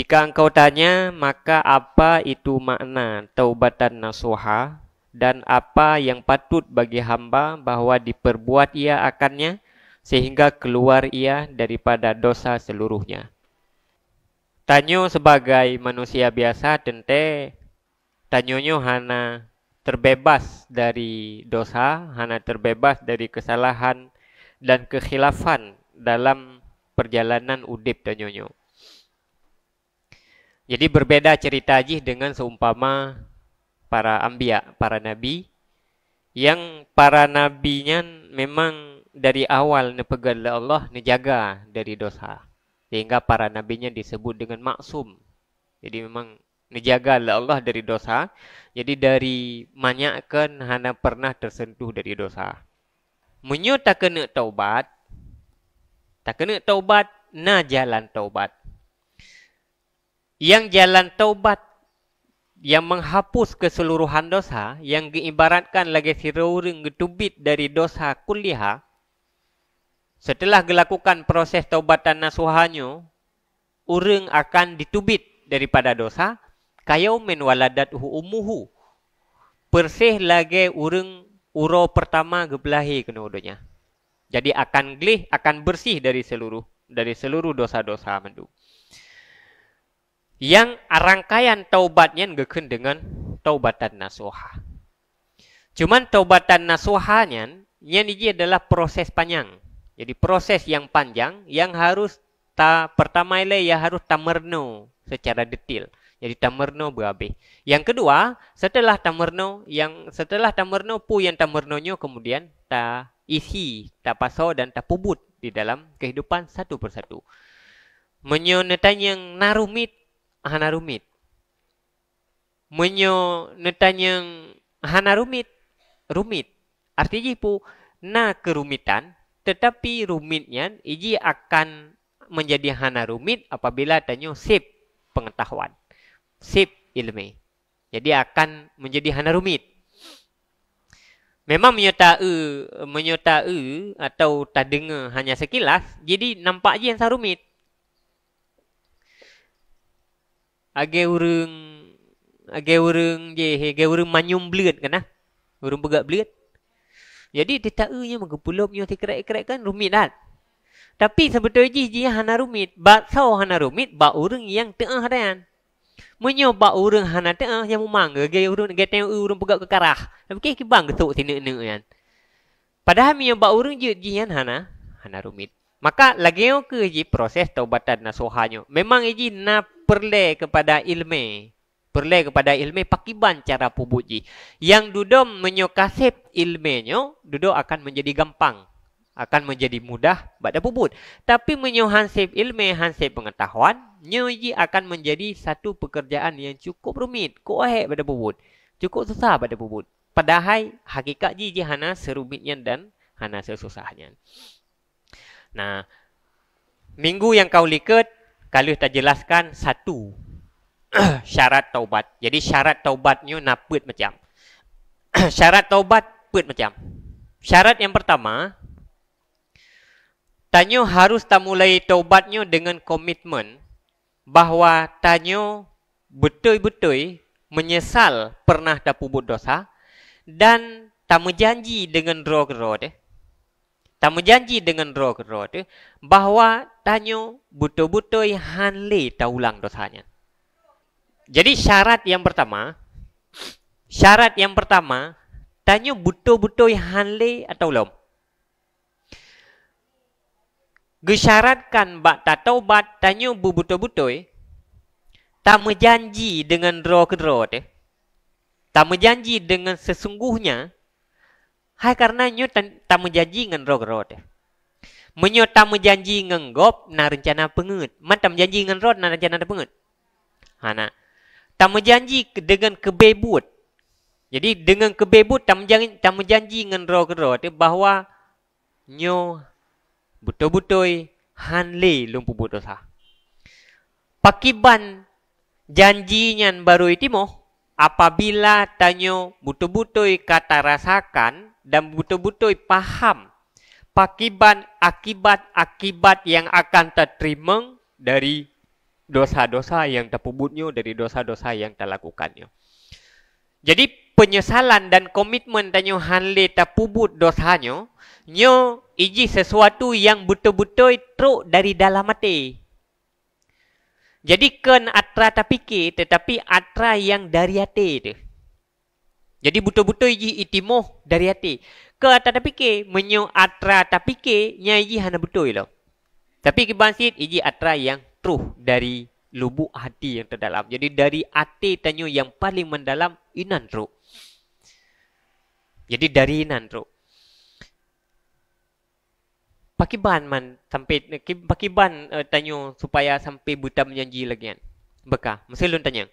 Jika engkau tanya, maka apa itu makna taubatan nasuha dan apa yang patut bagi hamba bahawa diperbuat ia akannya sehingga keluar ia daripada dosa seluruhnya. Tanyo sebagai manusia biasa tente tanyonyo hana terbebas dari dosa, hana terbebas dari kesalahan dan kekhilafan dalam perjalanan udip tanyonyo. Jadi berbeda cerita Haji dengan seumpama para anbiya, para nabi, yang para nabinya memang dari awal nepegal Allah nejaga dari dosa. Sehingga para nabinya disebut dengan maksum. Jadi memang nejaga Allah dari dosa. Jadi dari manyakkan hana pernah tersentuh dari dosa. Menyo tak kena taubat, na jalan taubat. Yang jalan taubat yang menghapus keseluruhan dosa, yang diibaratkan lagi sirurung getubit dari dosa kulliha, setelah dilakukan proses taubatan nasuhanyo, urang akan ditubit daripada dosa, kayau men waladathu ummuhu. Persih lagi urang uro pertama gebelahi kena udonya. Jadi akan glih, akan bersih dari seluruh dosa-dosa mendu. Yang rangkaian taubatnya ngeken dengan taubatan nasuha. Cuman taubatan nasuhanya, yang ini adalah proses panjang. Jadi proses yang panjang yang harus pertama ya harus tamerno secara detail. Jadi tamerno berhabis. Yang kedua, setelah tamerno pu yang tamernonya kemudian ta isi, ta paso dan ta pubut di dalam kehidupan satu persatu. Menyonetan yang narumit hana rumit. Menyo netanyang hana rumit. Artinya pu na kerumitan, tetapi rumitnya iji akan menjadi hana rumit apabila tanyo sip pengetahuan, sip ilmu. Jadi akan menjadi hana rumit. Memang menyota atau tak dengar hanya sekilas, jadi nampak je yang sarumit. Age urang manyum bleut kan nah. Urang begak bleut. Jadi tetaeunya megepulupnya tikrek-krek kan rumit dah. Tapi sebetulnya dia hana rumit. Ba sau hana rumit ba urang yang teuah dan. Menyo ba urang hana teuah yang memang ge urang ge teu urang begak kekarah. Tapi ke bang getuk tineu-neu kan. Padahal menyo ba urang je jian hana rumit. Maka lagi ke ji proses taubatan nasuhanyo. Memang ji na perle kepada ilmu. Pakiban cara pubuji. Yang duduk menyokasip ilmenyo, duduk akan menjadi gampang. Akan menjadi mudah pada pubut. Tapi menyohansip ilmu, hansip pengetahuan, nyoji akan menjadi satu pekerjaan yang cukup rumit. Kuahek pada pubut. Cukup susah pada pubut. Padahal hakikat ji hana serumitnya dan hana sesusahnya. Nah, minggu yang kau liket, kalau tak jelaskan satu syarat taubat. Jadi syarat taubatnya naput macam. Syarat taubat put macam. Syarat yang pertama, tanyo harus mulai taubatnya dengan komitmen bahawa tanyo betul-betul menyesal pernah terpubut dosa dan tak menjanji dengan roh-roh deh. Tak menjanji dengan roh-roh tu bahawa tanyo betul-betul hanle tak ulang dosanya. Jadi syarat yang pertama, tanyo betul-betul hanle atau belum. Gesyaratkan bak tak taubat tanyo betul-betul tak menjanji dengan roh-roh tu. Tak menjanji dengan sesungguhnya. Hai karena nyo tak menjanji dengan roh-roh deh. Menyo tak menjanji dengan gop na rencana pengut. Man tak menjanji dengan roh na rencana pengut. Hana. Tak menjanji dengan kebebut. Jadi dengan kebebut tak menjanji dengan roh-roh deh bahawa nyo betul-betul hanle lumpu dosa. Pakiban janjinya baru itimo apabila tanyo betul-betul kata rasakan dan betul-betul paham pakiban akibat-akibat yang akan terterima dari dosa-dosa yang terpubutnya dari dosa-dosa yang terlakukannya. Jadi penyesalan dan komitmen tanya hanle terpubut dosanya, nyo iji sesuatu yang betul-betul teruk dari dalam hati. Jadi kan atra tak fikir, tetapi atra yang dari hati tu. Jadi betul-betul iji itimoh dari hati. Ke atra tak fikir, menyo atra tak fikir, nya iji hana betul lo. Tapi kebansit iji atra yang truh dari lubuk hati yang terdalam. Jadi dari hati tanyo yang paling mendalam inan truh. Jadi dari inan truh. Pakiban man sampai pakiban tanyo supaya sampai buta menjanji lagi kan. Bekah. Mesti lun tanya.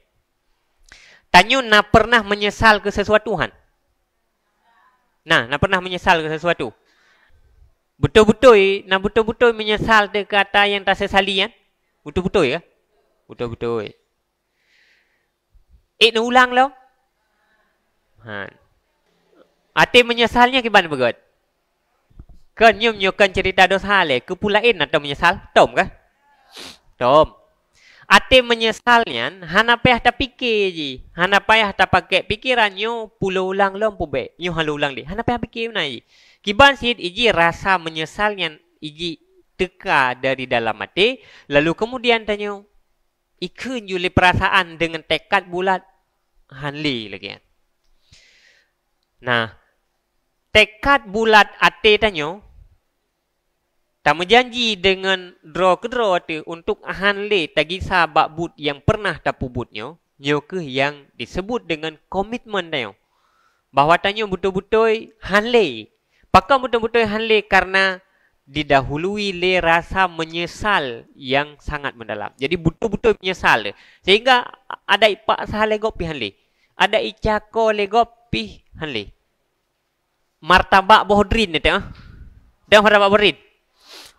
Tanyo nak pernah menyesal ke sesuatu han? Nah, nak pernah menyesal ke sesuatu? Betul-betul, nak betul-betul menyesal ke kata yang tak sesali kan? Betul-betul ya? Betul-betul. Nak ulang lo? Han. Ate menyesalnya ke mana begot? Kan nyum-nyukan cerita dosa le, kepulain atau menyesal? Tom kah? Tom. Ate menyesalnya, hana payah tak fikir je. Hana payah tak pakai pikiran, nyo pulau ulang lom pubek. Nyo halu ulang le. Hana payah fikir mana je. Kiban sid, iji rasa menyesalnya, iji teka dari dalam hati. Lalu kemudian tanya, ikun juli perasaan dengan tekad bulat, hanli lagi. Nah, tekad bulat ate tanyo tak menjanji dengan draw ke draw tu untuk hanle tagisa bakbut yang pernah terpubutnya nyo ke yang disebut dengan komitmen tanyo bahawa tanyo betul-betul hanle pakam betul-betul hanle karena didahului le rasa menyesal yang sangat mendalam. Jadi betul-betul menyesal sehingga ada ipak sah legop pi hanle, ada icako legop pi hanle. Martabak bohdrin ni tengok. Dah martabak bohdrin.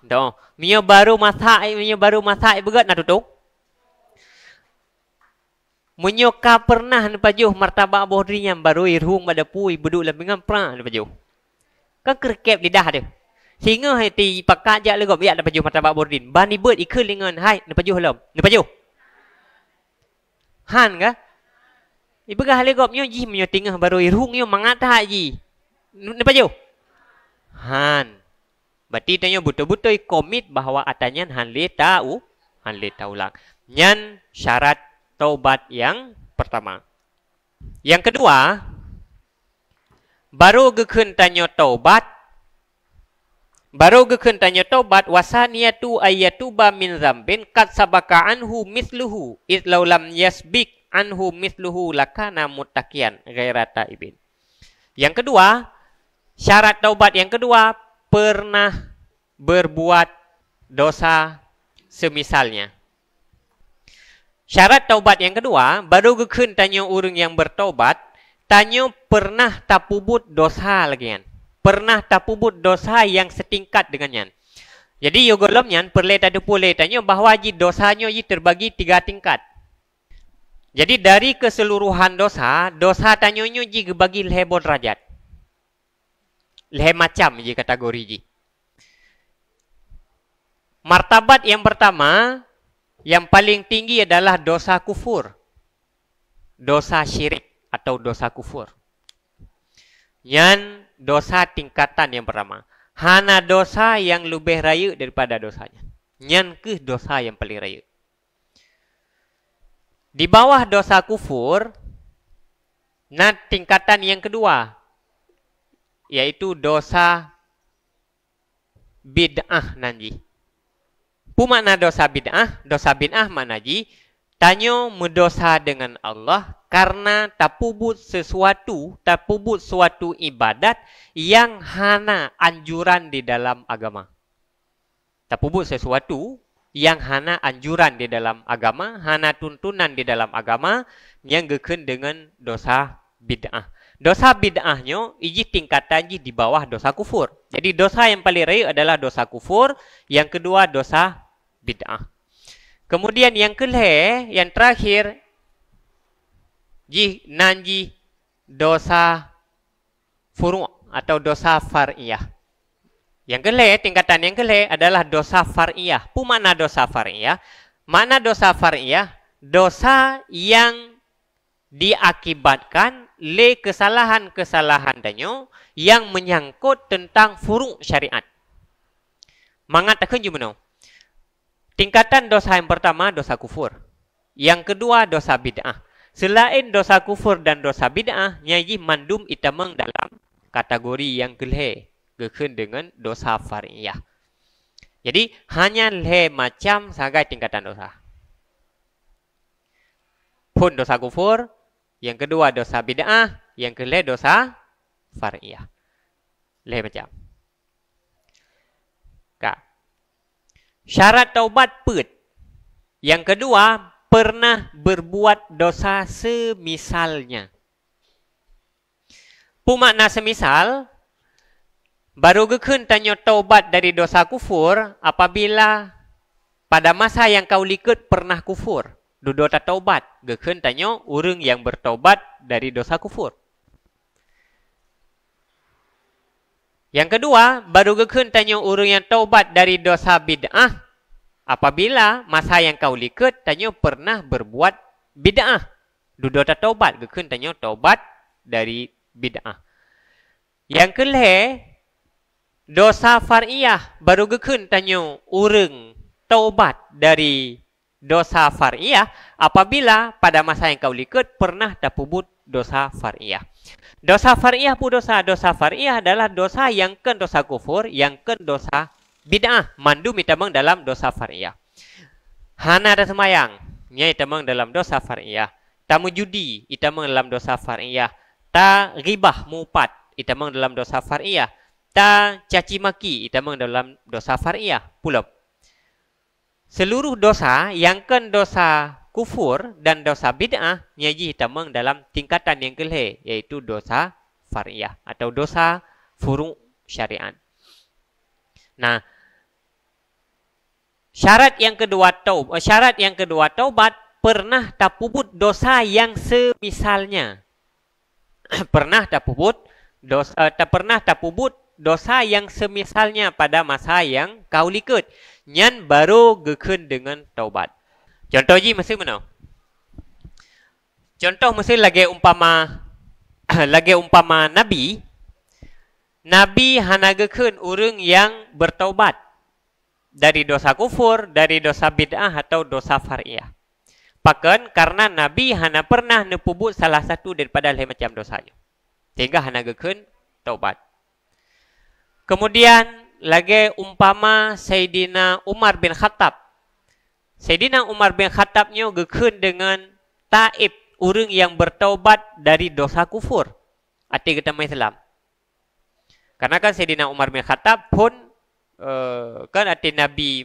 Dah. Mio baru masak begat nak tutup. Munyo ka pernah napajuh martabak bohdrin yang baru irhung pada pui beduk lembingan pra napajuh. Kan kerkep lidah dia. Sehingga hati pakak jak legop ya napajuh martabak bohdrin. Bani bird ikut lengan hai napajuh lom. Napajuh. Han ka? Ibegah legopnya ji menyo tingah baru irhung yo mangatah ji. Nampak jauh? Han. Berarti tanya betul-betul komit bahawa atanya hanle tahu, hanle taulang. Nyan syarat taubat yang pertama. Yang kedua, baru gekun tanya taubat. Baru gekun tanya taubat wasaniyatu ayyatuba min zambin kat sabaka anhu misluhu islau lam yasbik anhu misluhu lakana muttaqiyan ghaira taibin. Yang kedua, syarat taubat yang kedua, pernah berbuat dosa semisalnya. Syarat taubat yang kedua, baru gekun tanya orang yang bertaubat, tanya pernah tapubut dosa lagi kan. Pernah tapubut dosa yang setingkat dengannya. Jadi yogolomnya perle tak boleh tanya bahawa ji dosanya ji terbagi 3 tingkat. Jadi dari keseluruhan dosa, dosa tanyanya ji bagi lebih derajat. Lebih macam je kategori je. Martabat yang pertama, yang paling tinggi adalah dosa kufur. Dosa syirik atau dosa kufur. Yang dosa tingkatan yang pertama. Hana dosa yang lebih raya daripada dosanya. Yang ke dosa yang paling raya. Di bawah dosa kufur, nah tingkatan yang kedua, yaitu dosa bid'ah nanti. Pumakna dosa bid'ah? Dosa bid'ah mana ji? Tanyo mendosa dengan Allah karena tapubut suatu ibadat yang hana anjuran di dalam agama. Tapubut sesuatu yang hana anjuran di dalam agama, hana tuntunan di dalam agama yang geken dengan dosa bid'ah. Dosa bid'ahnya iji tingkatan di bawah dosa kufur. Jadi dosa yang paling raya adalah dosa kufur, yang kedua dosa bid'ah. Kemudian yang kelih, yang terakhir nanji dosa furu' atau dosa far'iyah. Yang kelih, tingkatan yang kelih adalah dosa far'iyah. Apa makna dosa far'iyah? Makna dosa far'iyah, dosa yang diakibatkan le kesalahan-kesalahan danyo yang menyangkut tentang furu' syariat. Mengatakan gimana? Tingkatan dosa yang pertama, dosa kufur. Yang kedua, dosa bid'ah. Selain dosa kufur dan dosa bid'ah, nyaji mandum itamang dalam kategori yang kelih. Gekun dengan dosa far'iyah. Jadi, hanya le macam sagai tingkatan dosa. Pun dosa kufur, yang kedua dosa bid'ah, yang kelih dosa far'iyah. Le macam. Kak. Syarat taubat put. Yang kedua, pernah berbuat dosa semisalnya. Pumakna semisal, baru gekun tanya taubat dari dosa kufur apabila pada masa yang kau likut pernah kufur. Duduk tak taubat. Gekun tanya orang yang bertaubat dari dosa kufur. Yang kedua, baru gekun tanya orang yang taubat dari dosa bid'ah. Apabila masa yang kau likut tanya pernah berbuat bid'ah. Duduk tak taubat. Gekun tanya taubat dari bid'ah. Yang kelih, dosa far'iyah. Baru gekun tanya orang taubat dari dosa far'iyah apabila pada masa yang kau likut pernah terpubut dosa far'iyah. Dosa far'iyah pun dosa far'iyah adalah dosa yang ken dosa kufur, yang ken dosa bid'ah. Mandu mitamang dalam dosa far'iyah. Hana ada semayang, nya itamang dalam dosa far'iyah. Tamu judi, itamang dalam dosa far'iyah. Ta ribah mupat, itamang dalam dosa far'iyah. Ta caci maki, itamang dalam dosa far'iyah. Pulap. Seluruh dosa yang ken dosa kufur dan dosa bid'ah nyaji hitamang dalam tingkatan yang kelih, yaitu dosa far'iyah atau dosa furu' syariat. Nah, syarat yang kedua taubat pernah terpubut dosa yang semisalnya. Pernah terpubut dosa yang semisalnya pada masa yang kau likut. Nyan baru gekun dengan taubat. Contoh ji mesti mana? Contoh mesti lagi umpama Nabi. Nabi hana gekun orang yang bertaubat dari dosa kufur, dari dosa bid'ah atau dosa far'iyah. Pakan karena Nabi hana pernah nepubut salah satu daripada macam dosanya. Sehingga hana gekun taubat. Kemudian lagi umpama Sayyidina Umar bin Khattab. Sayyidina Umar bin Khattabnya gekun dengan taib, orang yang bertaubat dari dosa kufur. Arti kita Islam. Karena kan Sayyidina Umar bin Khattab pun kan arti Nabi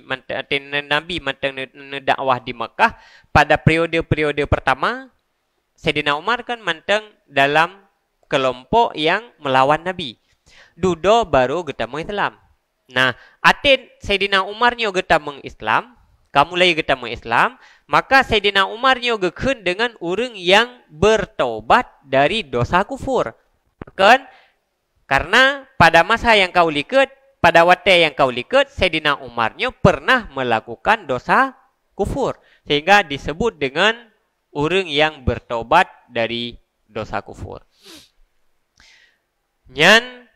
mantang dakwah di Mekah pada periode-periode pertama. Sayyidina Umar kan mantang dalam kelompok yang melawan Nabi. Dudo baru kita Islam. Nah, atin Sayyidina Umarnya kita mengislam, kamu lagi kita mengislam, maka Sayyidina Umarnya gekun dengan orang yang bertaubat dari dosa kufur. Kan? Karena pada masa yang kau likut, pada waktu yang kau likut, Sayyidina Umarnya pernah melakukan dosa kufur. Sehingga disebut dengan orang yang bertaubat dari dosa kufur. Nyan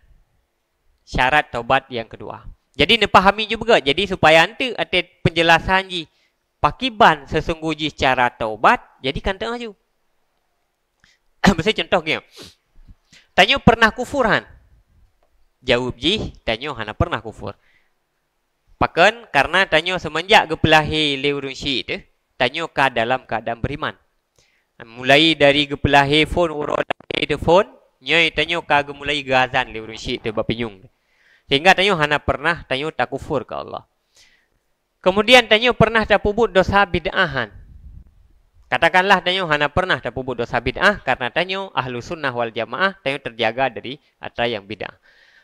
syarat taubat yang kedua. Jadi ni pahami juga. Jadi supaya nanti ada penjelasan ji. Pakiban sesungguhnya cara taubat. Jadi kan tengah ju. Mesti contohnya. Tanya pernah kufuran. Jawab ji. Tanya hana pernah kufur. Pakan karena tanya semenjak gepelahi leurun syik tu. Tanya ka dalam keadaan beriman. Mulai dari gepelahi phone urut telefon. Nyai tanya ka mulai gazan leurun syik tu bapinyung. Sehingga tanya hana pernah tanya tak kufur ke Allah. Kemudian tanya pernah tak pubut dosa bid'ahan. Katakanlah tanya hana pernah tak pubut dosa bid'ah karena tanya ahlu sunnah wal jamaah tanya terjaga dari atas yang bid'ah.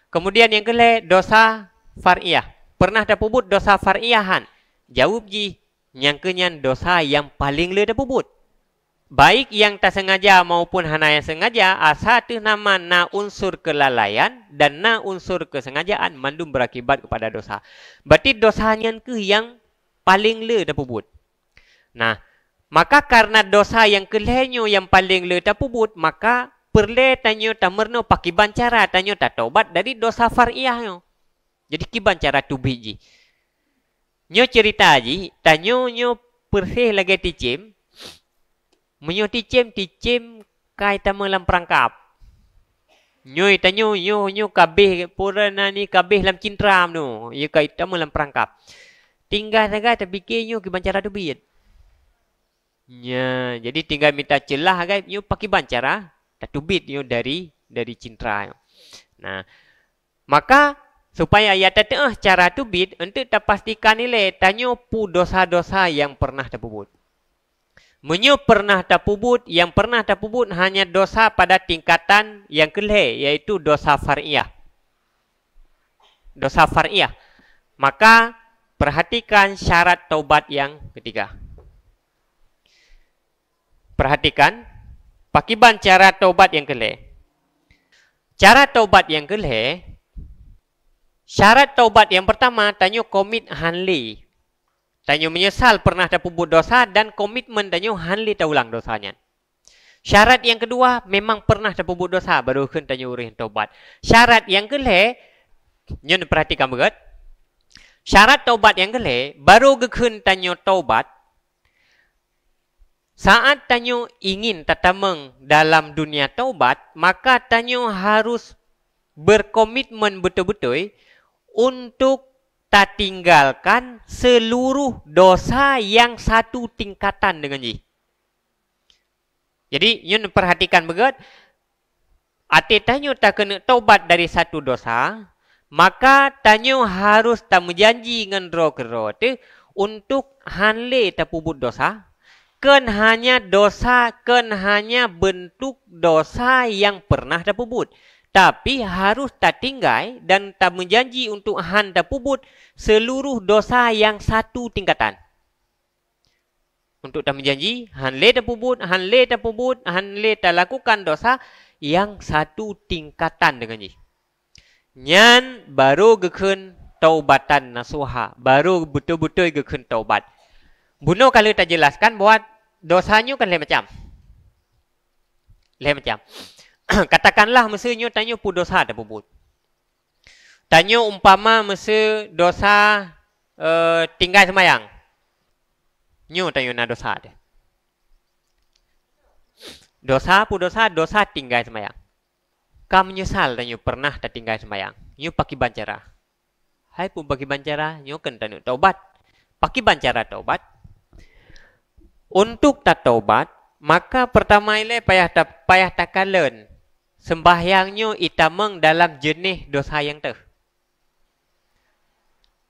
Kemudian yang kelima dosa far'iyah. Pernah tak pubut dosa far'iyahan. Jawab ji nyangkenyan dosa yang paling le tak pubut. Baik yang tak sengaja maupun hana yang sengaja, asal tu nama na unsur kelalaian dan na unsur kesengajaan mandum berakibat kepada dosa. Berarti dosanya ke yang paling le dah pubut. Nah, maka karena dosa yang kelihnya yang paling le tapubut, maka perle tanyo tamerno pakiban cara tanyo tatobat dari dosa far'iyah. Jadi kiban cara tubih ji. Nyo cerita ji, tanyo nyo persih lagi ticim. Menyo ticim kai tamelam perangkap. Nyo tanyo nyo kabeh purana ni kabeh lam cintram no. Ye kai tamelam perangkap. Tinggal saja terfikir nyo kiban cara tubih. Ya, jadi tinggal minta celah guys, nyo pakiban cara tatubit nyo dari cintera. Nah, maka supaya ya teteh cara tubit untuk terpastikan nilai tanyo pu dosa-dosa yang pernah terpubut. Menyo pernah terpubut, yang pernah terpubut hanya dosa pada tingkatan yang kelih, yaitu dosa far'iyah. Dosa far'iyah. Maka perhatikan syarat taubat yang ketiga. Perhatikan pakiban cara taubat yang kelih. Cara taubat yang kelih, syarat taubat yang pertama, tanyo komit hanli. Tanyo menyesal pernah terpubut dosa dan komitmen tanyo hanli ulang dosanya. Syarat yang kedua, memang pernah terpubut dosa, baru kan tanyo urih taubat. Syarat yang kelih, nyo perhatikan begat. Syarat taubat yang kelih, baru kan tanyo taubat. Saat tanyo ingin tatameng dalam dunia taubat, maka tanyo harus berkomitmen betul-betul untuk tak tinggalkan seluruh dosa yang satu tingkatan dengan ji. Jadi, yun perhatikan begat. Ati tanyo tak kena taubat dari satu dosa, maka tanyo harus tak menjanji dengan roh-roh untuk hanle terpubut dosa. Ken hanya dosa, ken hanya bentuk dosa yang pernah terpubut. Tapi harus tak tinggal dan tak menjanji untuk han terpubut seluruh dosa yang satu tingkatan. Untuk tak menjanji, han le terpubut, han le tak lakukan dosa yang satu tingkatan dengan ji. Nyan baru geken taubatan nasuha, baru betul-betul geken taubat. Buno kalau tak jelaskan bahwa dosanya kan lain macam. Lain macam. Katakanlah mesinyo tanyo pu dosa ada pubut. Tanyo umpama mesti dosa tinggal semayang. Nyo tanyo na dosa ada. Dosa pu dosa tinggal semayang. Kamu menyesal tanyo pernah tak tinggal semayang. Nyo pakai bancara. Hai pu pakai bancara, nyo kan tanyo taubat. Pakai bancara taubat. Untuk tak taubat, maka pertama ile payah takalen. Sembahyangnya itameng dalam jenis dosa yang tu.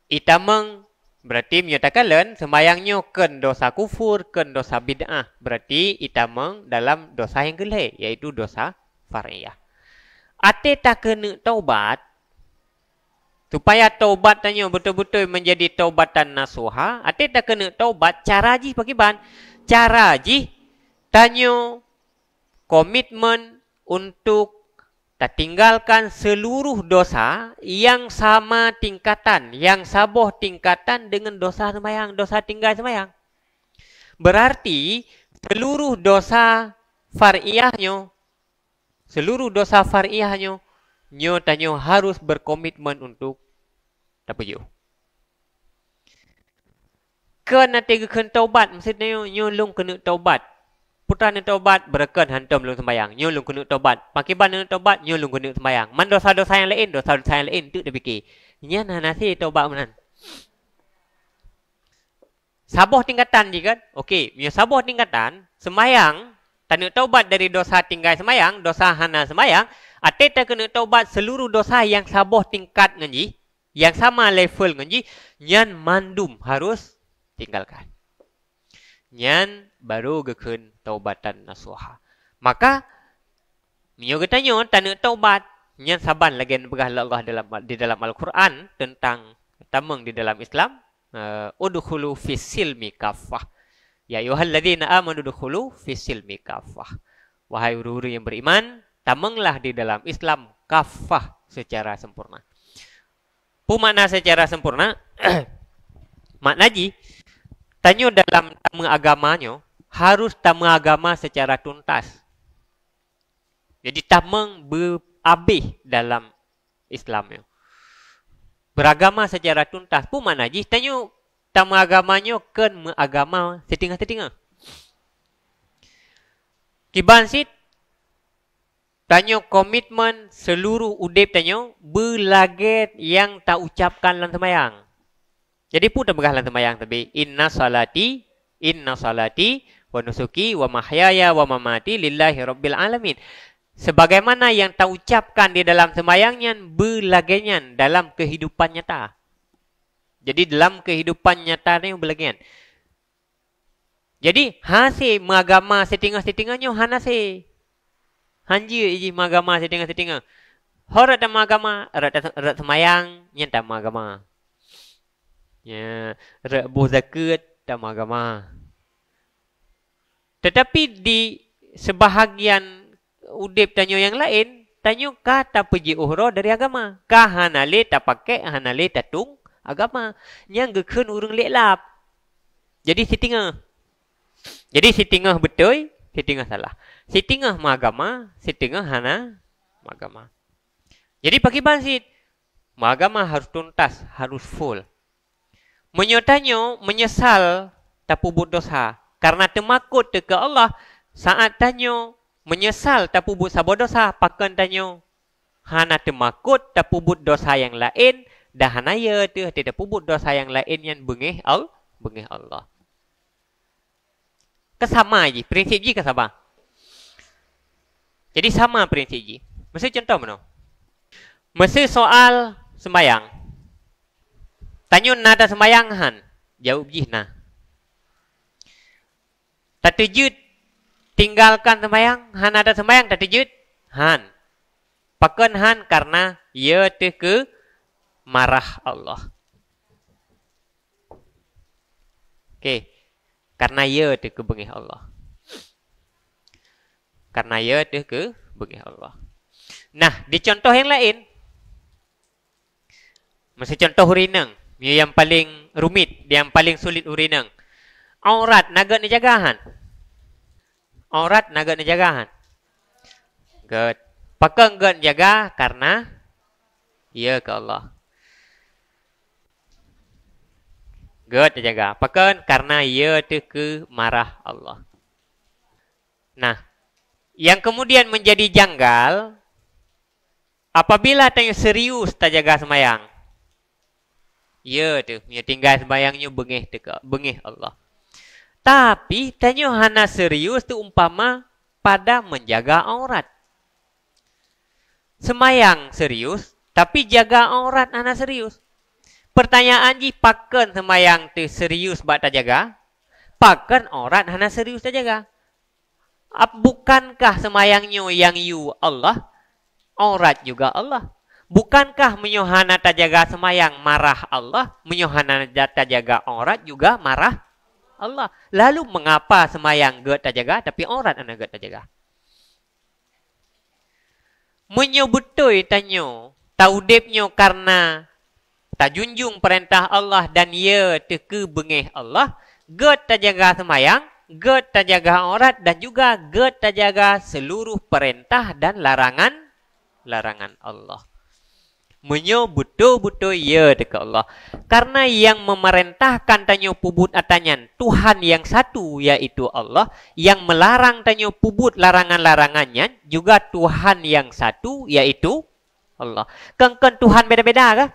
Itameng berarti menyatakan sembahyangnya ken dosa kufur, ken dosa bid'ah. Berarti itameng dalam dosa yang kelih, yaitu dosa far'iyah. Ate tak kena taubat, supaya taubat tanya betul-betul menjadi taubatan nasuha, ate tak kena taubat, cara ji pakai ban. Cara ji tanyo komitmen untuk tak tinggalkan seluruh dosa yang sama tingkatan, yang saboh tingkatan dengan dosa sembahyang, dosa tinggal sembahyang. Berarti seluruh dosa far'iyahnya, nyo tanyo harus berkomitmen untuk tak pergi. Kena tegakan taubat, maksudnya nyolong kena taubat. Putra nak taubat, berken hantam lung sembayang. Nyolong kena taubat. Pakiban nak taubat, nyolong kena sembayang. Man dosa-dosa yang lain, tu dia fikir. Nya nasi taubat menan. Saboh tingkatan je kan? Okey, punya saboh tingkatan, sembayang, tak nak taubat dari dosa tinggal sembayang, dosa hana sembayang, ate tak kena taubat seluruh dosa yang saboh tingkat nganji, yang sama level nganji, nyan mandum harus tinggalkan. Nyan baru geken taubatan nasuha. Maka Mio katanya tak nak taubat. Nyan saban lagi berah Allah di dalam Al-Quran tentang tamang di dalam Islam. Udkhulu fis silmi kafah. Ya ayyuhalladzina amanu udkhulu fis silmi kafah. Wahai orang-orang yang beriman, tamanglah di dalam Islam kafah secara sempurna. Makna secara sempurna makna ji Tanya dalam tama agamanya, harus tama agama secara tuntas. Jadi tamang berhabis dalam Islamnya. Beragama secara tuntas. Pun mana ji? Tanya tama agamanya kan agama setengah-setengah. Kibansit, tanya komitmen seluruh udip tanya berlaget yang tak ucapkan dalam sembahyang. Jadi pun tak berah dalam sembahyang tapi inna salati wa nusuki wa mahyaya wa mamati lillahi rabbil alamin. Sebagaimana yang tak ucapkan di dalam sembahyangnya berlagenyan dalam kehidupan nyata. Jadi dalam kehidupan nyata ni berlagenyan. Jadi hasil agama setengah-setengahnya hanase. Hanji iji agama setengah-setengah. Horat dalam agama, erat sembahyang nyata agama. Ya, rebuh zakat dalam agama. Tetapi di sebahagian udip tanya yang lain, tanya kata pergi uhra dari agama. Kah hanale tak pakai, hanale tak tung agama. Yang gekun urung leklap. Jadi setengah. Jadi setengah betul, setengah salah. Setengah agama, setengah hana agama. Jadi pakai bansit. Agama harus tuntas, harus full. Menyotanya menyesal tak buat dosa. Karena temakut ke Allah saat tanya menyesal tak buat sabot dosa. Pakan tanya hana temakut tak buat dosa yang lain. Dah hana ya tu tidak buat dosa yang lain yang bengih Allah. Kesama je. Prinsip je kesama. Jadi sama prinsip je. Mesti contoh mana? Mesti soal sembahyang. Tanya nada sembahyang han. Jawab je nah. Tak terjud tinggalkan sembahyang. Han ada sembahyang tak terjud. Han. Pakan han karena ia ke marah Allah. Okey. Karena ia ke bengih Allah. Karena ia ke bengih Allah. Nah, di contoh yang lain. Mesti contoh hurinang. Yang paling rumit, yang paling sulit urinang. Aurat naga ni jagahan. Aurat naga ni jagahan. Good. Pakang gan jaga karena ia ke Allah. Good jaga. Pakang karena ia tu ke marah Allah. Nah, yang kemudian menjadi janggal apabila tanya serius tak jaga sembahyang. Ya tu, dia tinggal sembahyangnya bengih Allah. Tapi tanya hana serius tu umpama pada menjaga aurat. Sembahyang serius, tapi jaga aurat hana serius. Pertanyaan ji pakan sembahyang tu serius buat tak jaga? Pakan aurat hana serius tak jaga? Bukankah sembahyangnya yang you Allah, aurat juga Allah? Bukankah menyohana tak jaga sembahyang marah Allah, menyohana tak jaga aurat juga marah Allah? Lalu mengapa sembahyang get tak jaga tapi aurat anak get tak jaga? Menyebutoi tanya, taudipnya karena tak junjung perintah Allah dan ia teke bengih Allah, get tak jaga sembahyang, get tak jaga aurat dan juga get tak jaga seluruh perintah dan larangan Allah. Menyo betul-betul ya dekat Allah. Karena yang memerintahkan tanya pubut atanyan Tuhan yang satu yaitu Allah. Yang melarang tanya pubut larangan-larangannya juga Tuhan yang satu yaitu Allah. Kan Tuhan beda-beda kah?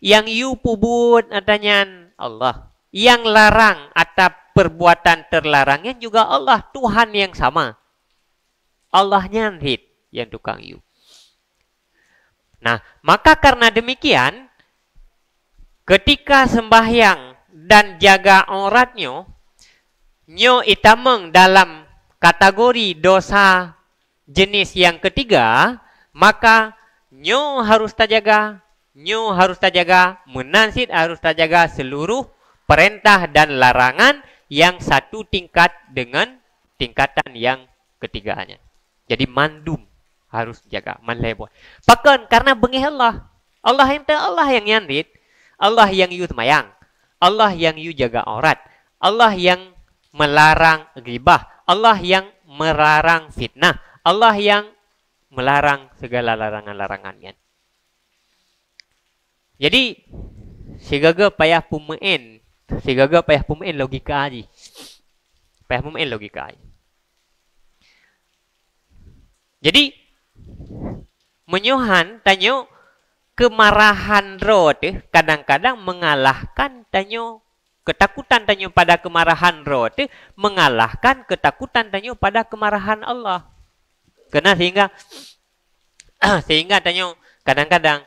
Yang you pubut atanyan Allah. Yang larang atau perbuatan terlarangnya juga Allah. Tuhan yang sama. Allahnya hit yang tukang you. Nah, maka karena demikian, ketika sembahyang dan jaga auratnya, nyo itameng dalam kategori dosa jenis yang ketiga, maka nyo harus terjaga, menansit harus terjaga seluruh perintah dan larangan yang satu tingkat dengan tingkatan yang ketiganya. Jadi mandum harus jaga, manleboy. Pakan karena bengih Allah. Allah yang nyanrit. Allah yang you semayang. Allah yang you jaga aurat. Allah yang melarang ghibah. Allah yang melarang fitnah. Allah yang melarang segala larangan-larangan kan. Jadi sigaga payah pumain. Sigaga payah pumain logika aja. Payah pumain logika aja. Jadi menyuhan tanyo kemarahan roh tu kadang-kadang mengalahkan tanyo ketakutan tanyo pada kemarahan roh tu mengalahkan ketakutan tanyo pada kemarahan Allah. Kena sehingga tanyo kadang-kadang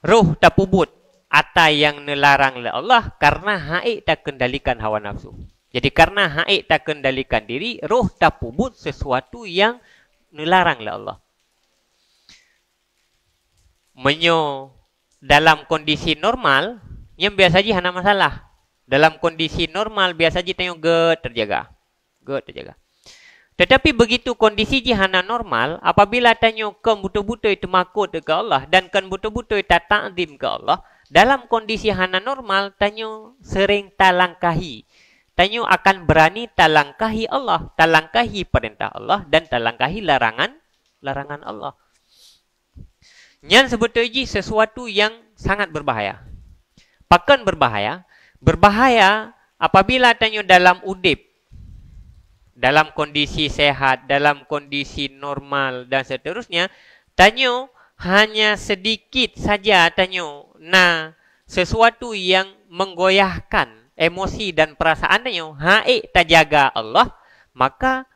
roh tak pubut ata yang nelarang oleh Allah karena haik tak kendalikan hawa nafsu. Jadi karena haik tak kendalikan diri, roh tak pubut sesuatu yang nelarang oleh Allah. Dalam kondisi normal yang biasa je hana masalah. Dalam kondisi normal biasa je tengok terjaga. Tetapi begitu kondisi je hana normal, apabila tengok kan betul-betul itu makut ke Allah dan kan betul-betul tak ta'zim ke Allah, dalam kondisi hana normal tengok sering talangkahi. Tengok akan berani talangkahi Allah, talangkahi perintah Allah dan talangkahi larangan Allah. Yang sebetulnya sesuatu yang sangat berbahaya. Pakan berbahaya. Berbahaya apabila tanya dalam udip. Dalam kondisi sehat, dalam kondisi normal dan seterusnya. Tanya hanya sedikit saja tanya. Nah, sesuatu yang menggoyahkan emosi dan perasaan tanya. Haik tak jaga Allah. Maka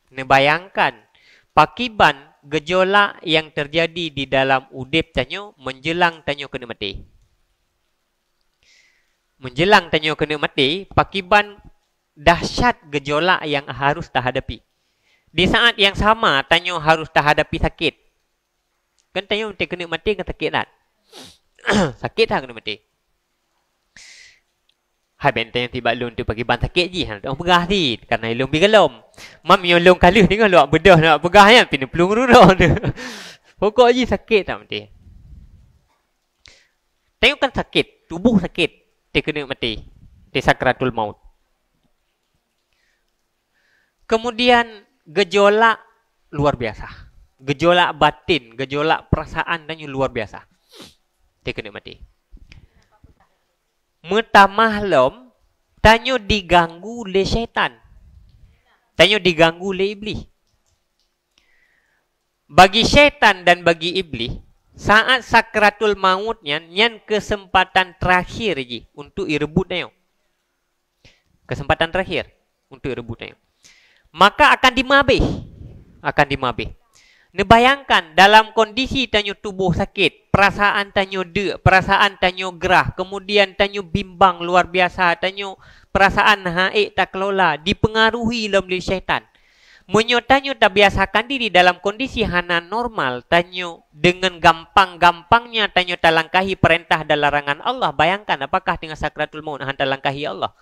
nebayangkan pakiban gejolak yang terjadi di dalam udip tanyo menjelang tanyo kena mati. Menjelang tanyo kena mati, pakiban dahsyat gejolak yang harus terhadapi. Di saat yang sama tanyo harus terhadapi sakit. Kan tanyo kena mati kan sakit tak? Sakit tak kena mati. Hai benteng yang tiba lun tu pagi ban sakit je. Orang pegah ni. Karena ilung bigalom. Mam yang lung kali ni kan luak bedah nak pegah yang pina pelung rurau tu. Pokok je sakit tak mati. Tengok kan sakit. Tubuh sakit. Dia kena mati. Dia sakratul maut. Kemudian gejolak luar biasa. Gejolak batin. Gejolak perasaan dan luar biasa. Dia kena mati. Mutamahlum tanyo diganggu oleh syaitan. Tanyo diganggu oleh iblis. Bagi syaitan dan bagi iblis, saat sakratul mautnya, yang kesempatan terakhir je untuk irebut tanyo. Kesempatan terakhir untuk irebut tanyo. Maka akan dimabih. Nebayangkan dalam kondisi tanyo tubuh sakit, perasaan tanyo perasaan tanyo gerah, kemudian tanyo bimbang luar biasa, tanyo perasaan haik tak kelola, dipengaruhi oleh syaitan. Menyo tanyo tak biasakan diri dalam kondisi hana normal, tanyo dengan gampang-gampangnya tanyo talangkahi perintah dan larangan Allah. Bayangkan apakah tengah sakratul maut hantar langkahi Allah.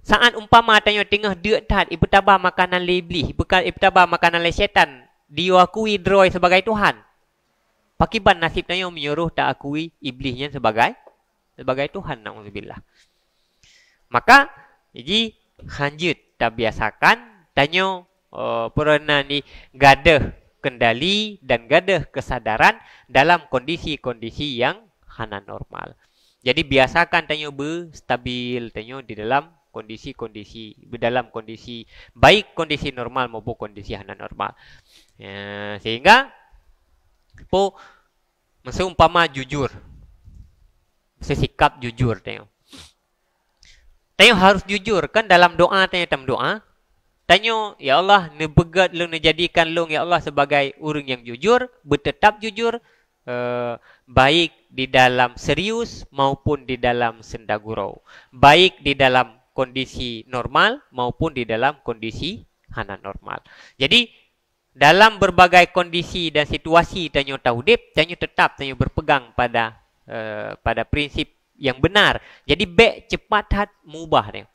Saat umpama tanyo tengah dekat ibtaba makanan iblis, bukan ibtaba makanan syaitan, diakui droi sebagai Tuhan. Pakiban nasib tanyo menyuruh tak akui iblisnya sebagai Tuhan. Na'udzubillah. Maka jadi hanjut tak biasakan tanyo pernah ni gadah kendali dan gadah kesadaran dalam kondisi-kondisi yang hana normal. Jadi biasakan tanyo berstabil tanyo di dalam kondisi baik kondisi normal maupun kondisi hana normal. Sehingga seumpama jujur, sesikap jujur tanyo harus jujur kan dalam doa tanyo ya Allah nebegat lu jadikan lu ya Allah sebagai orang yang jujur, bertetap jujur, baik di dalam serius maupun di dalam senda gurau, baik di dalam kondisi normal maupun di dalam kondisi hana normal. Jadi dalam berbagai kondisi dan situasi tanyo taudip, tanyo tetap tanyo berpegang pada prinsip yang benar. Jadi baik cepat hat mubah dia.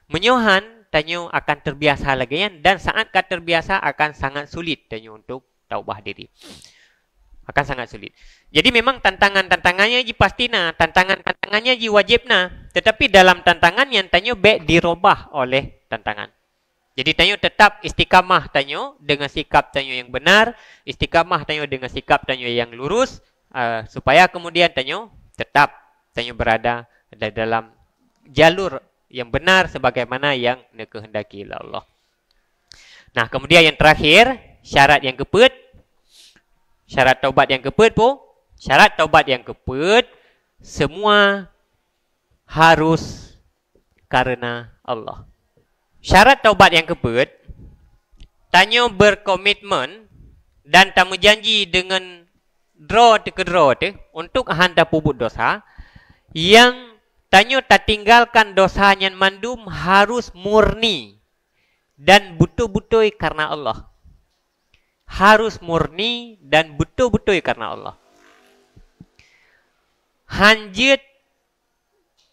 Menyohan tanyo akan terbiasa lagi dan saat terbiasa akan sangat sulit tanyo untuk taubah diri. Akan sangat sulit. Jadi memang tantangan-tantangannya je pasti nah, tantangan-tantangannya je wajib nah. Tetapi dalam tantangan yang tanya baik dirubah oleh tantangan. Jadi tanya tetap istiqamah tanya dengan sikap tanya yang benar, istiqamah tanya dengan sikap tanya yang lurus, supaya kemudian tanya tetap tanya berada dalam jalur yang benar sebagaimana yang dikehendaki oleh Allah. Nah, kemudian yang terakhir, syarat yang keempat. Syarat taubat yang keempat pun, syarat taubat yang keempat, semua harus karena Allah. Syarat taubat yang keempat, tanya berkomitmen dan tamu janji dengan draw ke draw untuk handa pubut dosa, yang tanya tak tinggalkan dosa yang mandum harus murni dan betul-betul karena Allah. Harus murni dan betul-betul karena Allah. Hanjit,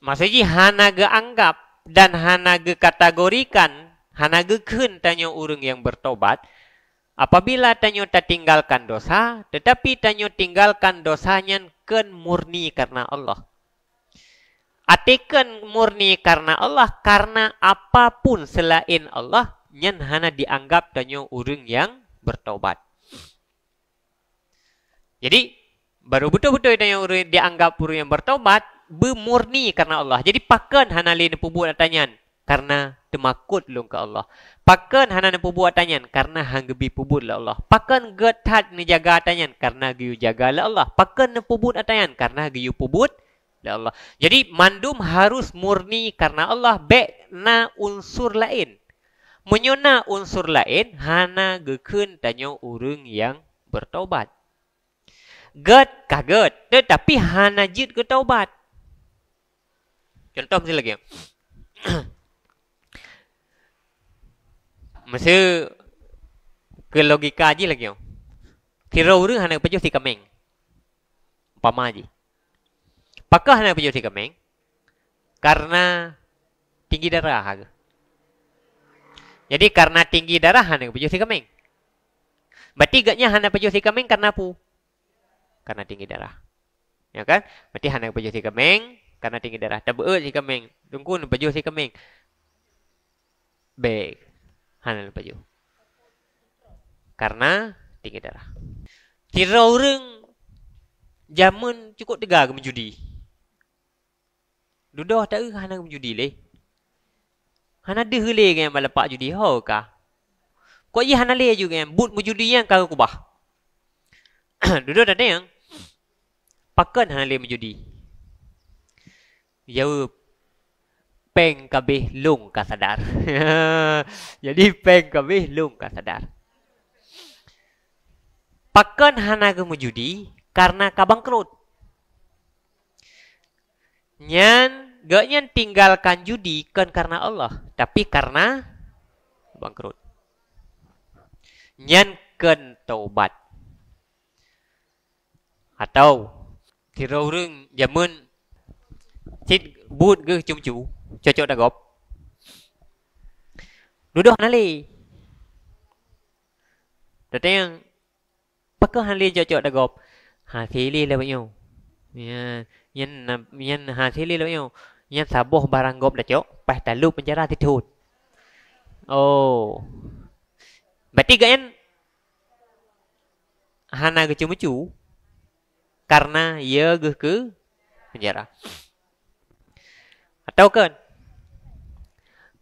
maksudnya hanaga anggap dan hanaga kategorikan, hanaga kun tanya orang yang bertobat, apabila tanya tak tinggalkan dosa, tetapi tanya tinggalkan dosanya kun murni karena Allah. Artikan murni karena Allah, karena apapun selain Allah, yang hana dianggap tanya orang yang bertobat. Jadi baru betul-betul tanya orang dianggap orang yang bertobat bermurni karena Allah. Jadi pakan hana lain pubut atanyan karena temakut lung ke Allah. Pakan hana pubut atanyan karena hanggebi pubut la Allah. Pakan getat ni jaga atanyan karena giu jaga la Allah. Pakan pubut atanyan karena giu pubut la Allah. Jadi mandum harus murni karena Allah, baik na unsur lain. Menyona unsur lain, hana gekun tanya orang yang bertaubat. Get kaget, tetapi hana jid ke taubat. Contoh mesti lagi. Masa ke logika je lagi. Kira orang hana pejuh si kameng. Umpama je. Apakah hana pejuh si kameng? Karena tinggi darah ke? Jadi karena tinggi darah hana pejuh si kameng. Berarti gaknya hana pejuh si kameng karena apa? Karena tinggi darah. Ya kan? Berarti hana pejuh si kameng karena tinggi darah. Tak beul si kameng. Tunggu pejuh si kameng. Baik. Hana pejuh. Karena tinggi darah. Kira orang zaman cukup tegar ke menjudi. Dudah tak hana menjudi leh. Hana ada helai kan balapak judi ho ka. Kok ia hana le juga kan but menjudi yang kau kubah. Duduk ada yang pakan hana le menjudi. Jawab peng kabeh lung ka sadar. Jadi peng kabeh lung ka sadar. Pakan hana ke menjudi karena ka bangkrut. Nyan gaknya tinggalkan judi kan karena Allah, tapi karena bangkrut. Nyan kan taubat. Atau kira orang zaman cit but ke cum-cu, cocok dagop. Duduk nali. Datang pakah nali cocok dagop. Ha sili lah banyo. Ya, yan ha sili lah banyo. Yang sabuh barang gop dah cok, pas talu penjara titut. Oh. Berarti kan hana ke cumu-cu karena ia ke penjara. Atau kan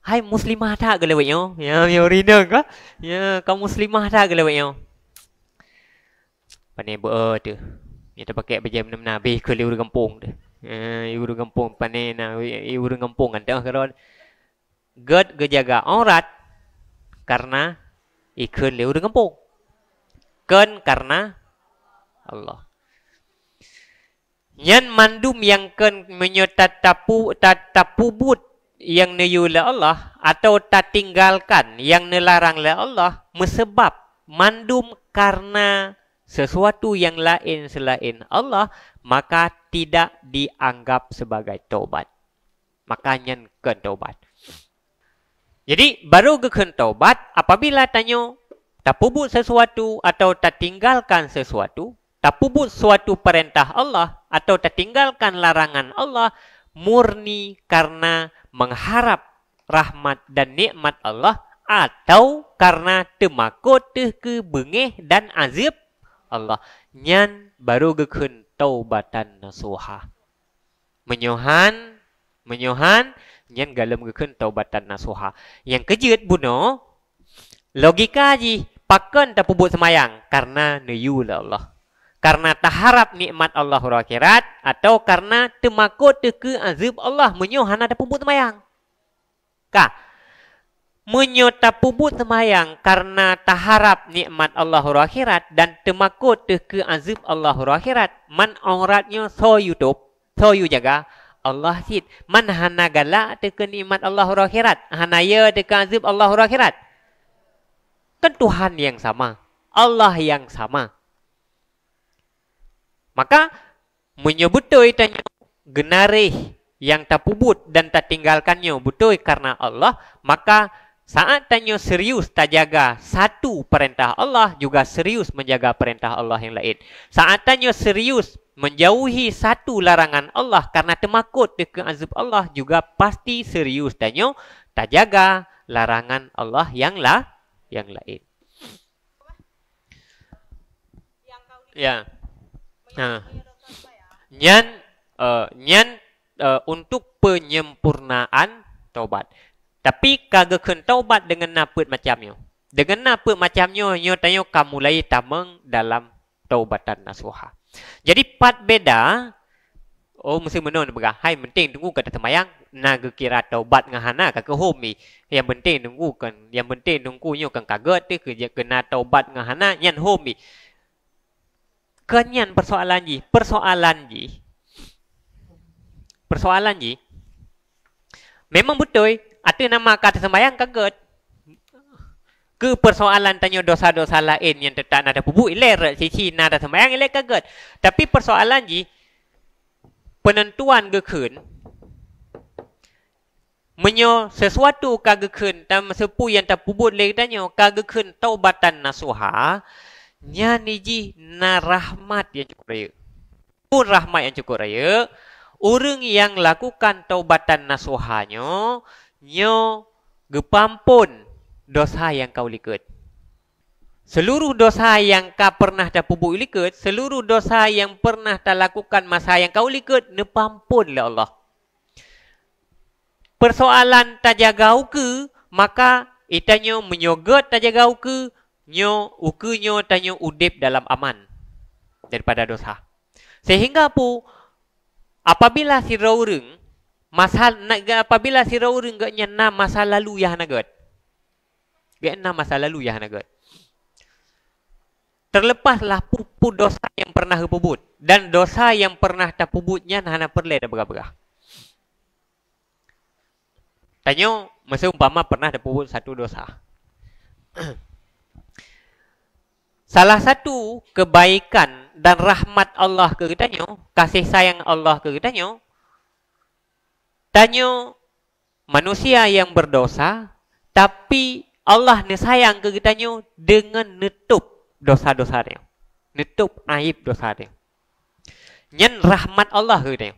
hai muslimah tak ke lewat yo? Ya, yo rina ke? Ya, kau muslimah tak ke lewat yo? Pandai buat tu. Dia terpakai baju benar-benar ke lewat kampung tu. Ibu kampung panen ibu kampung kan dah kalau ged gejaga aurat karena ikut lewat kampung kan karena Allah. Yang mandum yang kan menyerta tapubut yang neyula Allah atau tak tinggalkan yang nelarang oleh Allah mesebab mandum karena sesuatu yang lain selain Allah, maka tidak dianggap sebagai taubat. Makanya kan taubat. Jadi baru ke taubat apabila tanya tak pubut sesuatu atau tak tinggalkan sesuatu, tapubut suatu perintah Allah atau tertinggalkan larangan Allah murni karena mengharap rahmat dan nikmat Allah atau karena temakut ke bengih dan azab Allah. Nyan baru gekun taubatan nasuha. Menyohan nyan galem gekun taubatan nasuha. Yang kejut buno logika ji pakan tapubut semayang karena neyu lah Allah. Karena taharap nikmat Allah akhirat atau karena temakut ke azab Allah menyohan ada pubut semayang. Kah? Menyota pubut semayang karena taharap nikmat Allah akhirat dan temakut ke azab Allah akhirat. Man auratnya so YouTube, so you jaga Allah sid. Man hana galak ke nikmat Allah akhirat, hana ya ke azab Allah akhirat. Kan Tuhan yang sama, Allah yang sama. Maka menyebutoi tanya genarih yang tak pubut dan tak tinggalkannya butoi karena Allah, maka saat tanya serius tak jaga satu perintah Allah, juga serius menjaga perintah Allah yang lain. Saat tanya serius menjauhi satu larangan Allah karena temakut ke azab Allah, juga pasti serius tanya tak jaga larangan Allah yang lain. Ya. Nyan untuk penyempurnaan taubat. Tapi kagakun taubat dengan naput macamnya. Dengan naput macamnya, nyo tanya kamu mulai tameng dalam taubatan nasuha. Jadi pat beda. Oh mesti menon begah. Hai penting tunggu kata semayang. Naga kira taubat ngahana kagak homi. Yang penting tunggu kan. Yang penting tunggu nyo kan kaget tu kerja kena taubat ngahana nyan homi. Kenyan persoalan ji. Memang betul. Ada nama kata sembahyang kaget. Ke persoalan tanya dosa-dosa lain yang tak ada pubuk iler cici nada sembahyang iler kaget. Tapi persoalan ji penentuan gekun menyo sesuatu kagekun tam sepu yang tak pubut le tanya kagekun taubatan nasuha. Nya niji na rahmat yang cukup raya. Pun rahmat yang cukup raya. Orang yang lakukan taubatan nasuhanya, nyo gepampun dosa yang kau likut. Seluruh dosa yang kau pernah dah pubuk likut, seluruh dosa yang pernah dah lakukan masa yang kau likut, nepampun oleh Allah. Persoalan tak jagau ke, maka itanya menyogot tak jagau ke, nyo ukunyo tanyo udip dalam aman daripada dosa. Sehingga pu apabila si raureng apabila si raureng gak nyana masa lalu yang nagot. Gak nyana masa lalu yang nagot. Terlepaslah pu dosa yang pernah pubut dan dosa yang pernah tak pubutnya hana perle dah begah-begah. Tanyo masa umpama pernah dah pubut satu dosa. Salah satu kebaikan dan rahmat Allah ke kitanya, kasih sayang Allah ke kitanya, tanyo manusia yang berdosa, tapi Allah ni sayang ke kitanya dengan nutup dosa-dosa dia. Nutup aib dosa dia. Nyen rahmat Allah ke kitanya.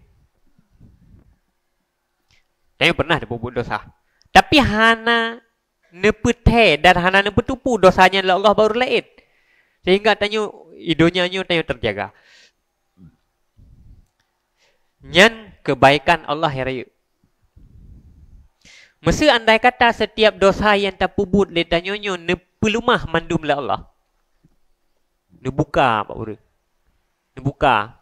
Tanyo pernah dia buat dosa. Tapi hana nepete dan hana nepetupu dosanya Allah baru lain. Sehingga tanya idonya tanya terjaga. Nyan kebaikan Allah yang raya. Mesti andai kata setiap dosa yang tak pubut le tanyonyo ne pelumah mandum la Allah. Ne buka Pak Uri. Ne buka.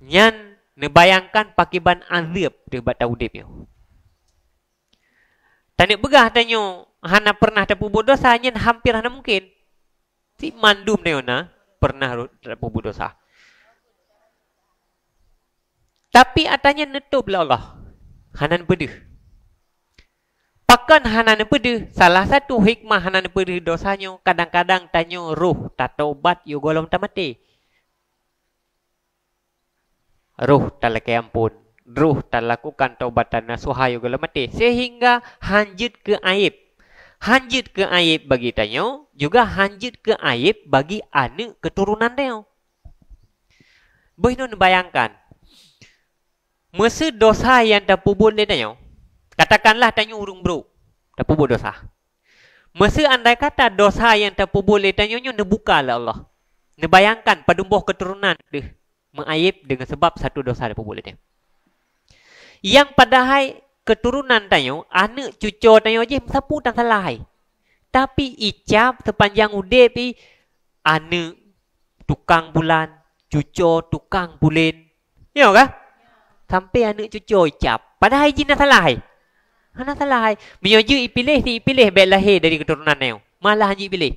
Nyan ne bayangkan pakiban azab de bat udipnya. Tanik begah tanyo hana pernah tak pubut dosa nyan hampir hana mungkin. Si mandum neona pernah pubut dosa. Tapi atanya netup lah Allah. Hanan pedih. Pakan hanan pedih. Salah satu hikmah hanan pedih dosanya. Kadang-kadang tanya roh tak taubat yu golong tak mati. Roh tak laki ampun. Roh tak lakukan taubatan nasuha yu golong mati. Sehingga hanjit ke aib. Hanjit ke aib bagi tanya. Juga hanjit ke aib bagi anak keturunan dia. Boleh nak bayangkan. Masa dosa yang terpubut dia tanya. Katakanlah tanya urung bro. Terpubut dosa. Masa andai kata dosa yang terpubut dia tanya nak buka lah Allah. Nak bayangkan padumbuh keturunan dia. Mengaib dengan sebab satu dosa terpubut dia. Yang padahal keturunan tanya. Anak cucu tanya je. Sapu tak salah. Tapi icap sepanjang udip ni. Anak tukang bulan. Cucu tukang bulan. Ya kah? Sampai anak cucu icap. Padahal jin dah salah. Hana salah. Menyoju ipilih ni ipilih baik lahir dari keturunan ni. Malah haji pilih.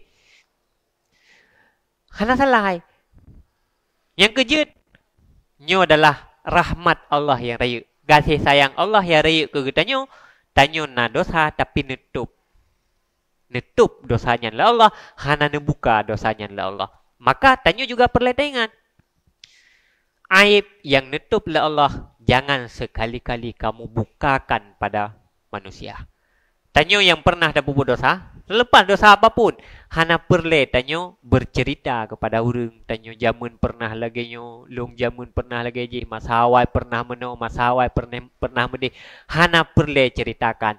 Hana salah. Yang kejut. Nyo adalah rahmat Allah yang raya. Kasih sayang Allah yang raya ke tanya. Tanya na dosa tapi nutup. Nutup dosanya lah Allah. Hana buka dosanya lah Allah. Maka tanya juga perletengan. Aib yang nutup oleh Allah, jangan sekali-kali kamu bukakan pada manusia. Tanya yang pernah dah berbuat dosa, selepas dosa apapun, hana perle tanya bercerita kepada orang. Tanya jamun pernah lagi nyo, long jamun pernah lagi je, masa awal pernah meno, masa awal pernah mendih. Hana perle ceritakan.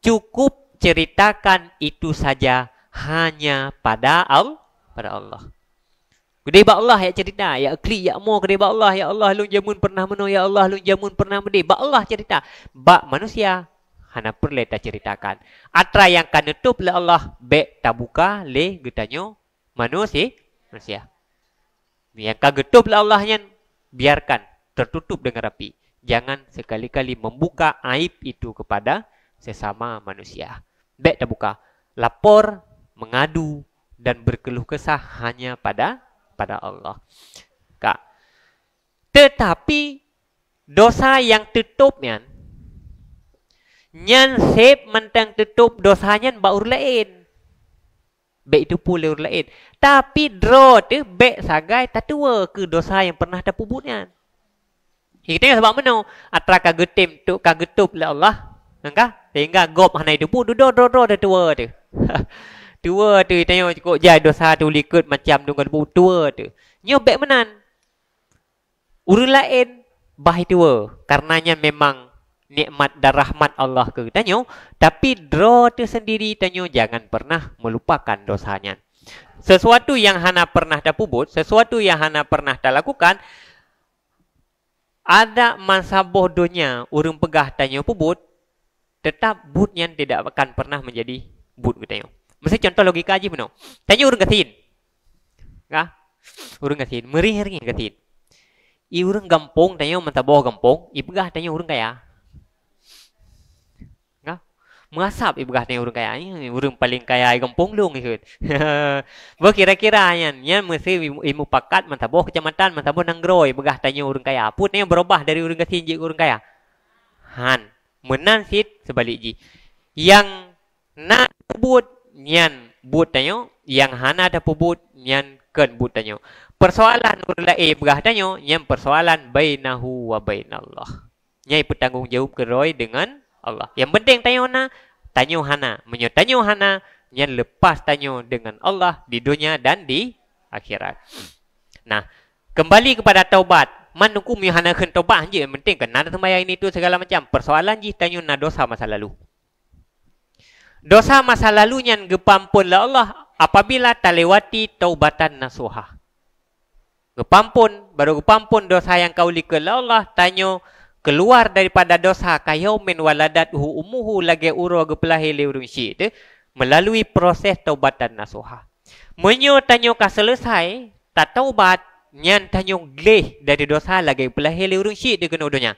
Cukup ceritakan itu saja hanya pada Allah. Kedai ba Allah ya cerita, ya kli ya mo kedai ba Allah, ya Allah lung jamun pernah meno, ya Allah lung jamun pernah mendih. Ba Allah cerita, ba manusia hana perle ta ceritakan. Atra yang kan nutup le Allah be ta buka le getanyo manusia. Yang kan getup le Allah yang biarkan tertutup dengan rapi. Jangan sekali-kali membuka aib itu kepada sesama manusia. Be ta buka. Lapor, mengadu dan berkeluh kesah hanya pada Allah. Kak. Tetapi dosa yang tutup nyan sep mentang tutup dosanya baur lain. Baik itu pula ur lain. Tapi draw tu baik sagai tatua ke dosa yang pernah terpubutnya. Kita tengok sebab mana atra kagetim tu kagetup oleh Allah. Engkah sehingga gop hana itu pun draw dah tua tu. Tua tu tengok cukup jai dosa tu likut macam dengan tua tu. Nyobek menan. Urang lain bah tua. Karenanya memang nikmat dan rahmat Allah ke tanya. Tapi draw tu sendiri tanya jangan pernah melupakan dosanya. Sesuatu yang hana pernah dah pubut, sesuatu yang hana pernah dah lakukan, ada masa bodohnya urang pegah tanya pubut, tetap but yang tidak akan pernah menjadi but tanya. Mesti contoh logika aja benar. Tanya urang katin. Kah? Urang katin, merih-merih katin. I urang gampong tanya mentaboh gampong, i pegah tanya urang kaya. Kah? Mengasap i pegah tanya urang kaya. Urang paling kaya i gampong dong ikut. Bo kira-kira yan mesti ilmu pakat mentaboh kecamatan, mentaboh Nanggro i pegah tanya urang kaya. Putnya berubah dari urang katin je urang kaya. Han, menan sit sebalik ji. Yang nak sebut nyan but tanyo, yang hana ada pubut nyan ken but tanyo. Persoalan urlae begah tanyo, nyan persoalan bainahu wa bainallah. Nyai bertanggungjawab keroi dengan Allah. Yang penting tanyo na, tanyo hana. Menyo tanyo hana, nyan lepas tanyo dengan Allah di dunia dan di akhirat. Nah, kembali kepada taubat. Man hukum yang hana ken taubat je, yang penting kan ada sembahyang ini tu segala macam. Persoalan ji tanyo na dosa masa lalu. Dosa masa lalunya gepampun lah Allah apabila talewati taubatan nasuha. Gepampun, baru gepampun dosa yang kau likul lah Allah, tanyo keluar daripada dosa kayau min waladathu umuhu lagi uro gepelahi liurung syid melalui proses taubatan nasuha. Menyo tanyo ka selesai, tak taubat, nyan tanyo gleh dari dosa lagi gepelahi liurung syid kena udonya.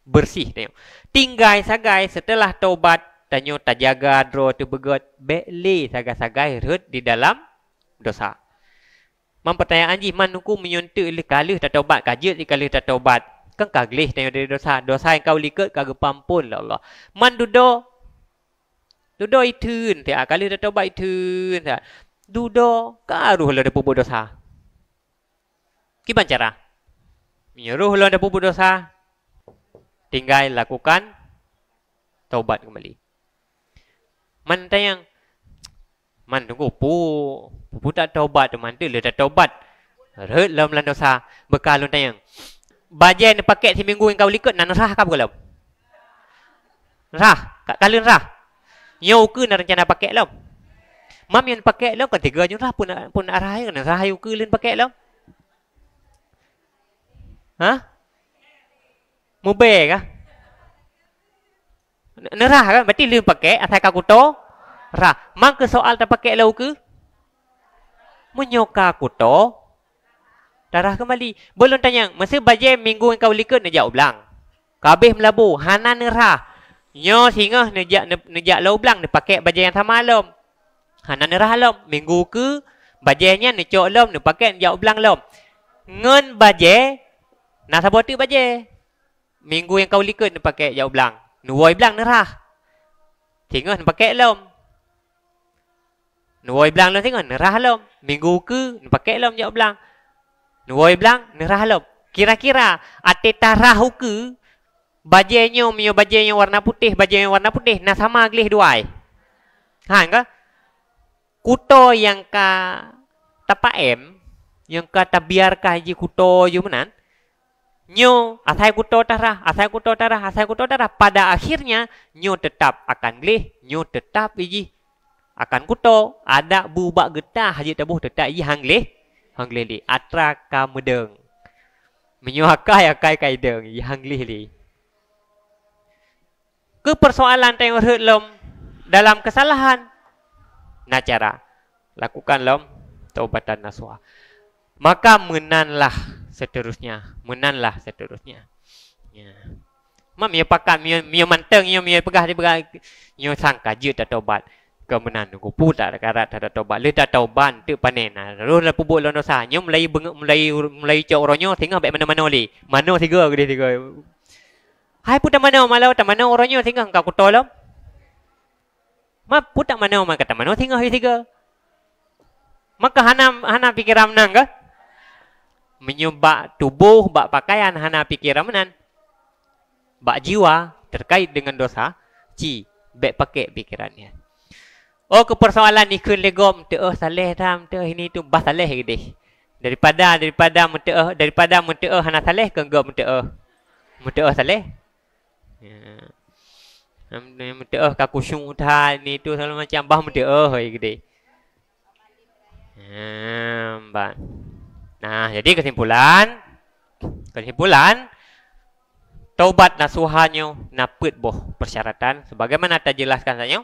Bersih tanyo. Tinggai sagai setelah taubat tanyo tak jaga draw tu begot bekli sagai-sagai rut di dalam dosa. Man pertanyaan ji man hukum menyuntuk kalih tak taubat kajut kalih tak taubat. Kan kaglih tanyo dari dosa. Dosa yang kau likut kagak pampun lah Allah. Man dudo itun tak kalih tak taubat itun tak. Dudo karuh lah depu dosa. Gimana cara? Menyuruh lah depu dosa. Tinggal lakukan taubat kembali. Man tayang man tunggu pu tak taubat tu man tu le tak taubat Rut lom lan dosa bekal lon tayang. Bajen pakai seminggu yang kau likut nan rah kah belum? Rah, kat kalun rah. Nyo ke nak rencana pakai lom. Mam yang pakai lom kan tiga je rah pun arah kan rah yu ke lin pakai lom. Ha? Mubek kah? Nerah kan berarti lin pakai asal kau kuto rah. Mang ke soal tak pakai lau ke? Menyoka kuto darah kembali. Belum tanya, masa bajet minggu yang kau likut nejak ulang. Kabeh melabu, hana nerah. Nyo singa nejak lau ulang ni pakai bajet yang sama lom. Hana nerah lom. Minggu ke bajetnya necok lom ni pakai nejak ulang lom. Ngen bajet nak saboti bajet. Minggu yang kau likut ni pakai nejak ulang. Nuwoi ulang nerah. Singa ni pakai lom. Nuwoi ulang lom singa nerah lom. Minggu ke ni pakai lom nejak ulang. Nuwoi ulang nerah lom. Kira-kira ate tarahu ke bajenyo mio bajenyo warna putih, bajenyo warna putih na sama glih duai. Ha ka? Kuto yang ka tapaem, yang ka tabiarkah ji kuto ju menan. Nyo asai kuto tarah, asai kuto tarah, asai kuto tarah. Pada akhirnya nyo tetap akan glih, nyo tetap iji akan kuto. Ada bubak getah haji tabuh tetap iji hanglih, hanglih li. Atra ka medeng. Menyo akai kai deng iji hanglih li. Ke persoalan tayong hurt lom dalam kesalahan. Nah cara lakukan lom taubatan nasuha. Maka menanlah seterusnya. Menanlah seterusnya. Ya. Mam ya pakat mio manteng mio pegah mio sangka je tak taubat. Kemenan ku puta karat tak taubat. Le tak taubat tu panena. Lalu la pubuk lon dosa. Nyo mulai cok ronyo tengah baik mana-mana li. Mano tiga ke dia tiga. Hai puta mano malau tak mano ronyo tengah kau kutolom. Ma puta mano ma kata mano tengah hi tiga. Maka hana pikiran menang ke? Menyubak tubuh, bak pakaian hana pikiran menan. Bak jiwa terkait dengan dosa, bek pakai pikirannya. Oh ke persoalan ni kun legom te saleh ram te ini tu bah saleh gede. Daripada mute hana saleh ke engau mute saleh. Ya. Mute kaku syung uthal ni tu selalu macam bah mute gede. Nah, jadi kesimpulan taubat nasuhanyo naput boh persyaratan sebagaimana tak jelaskan sanyo.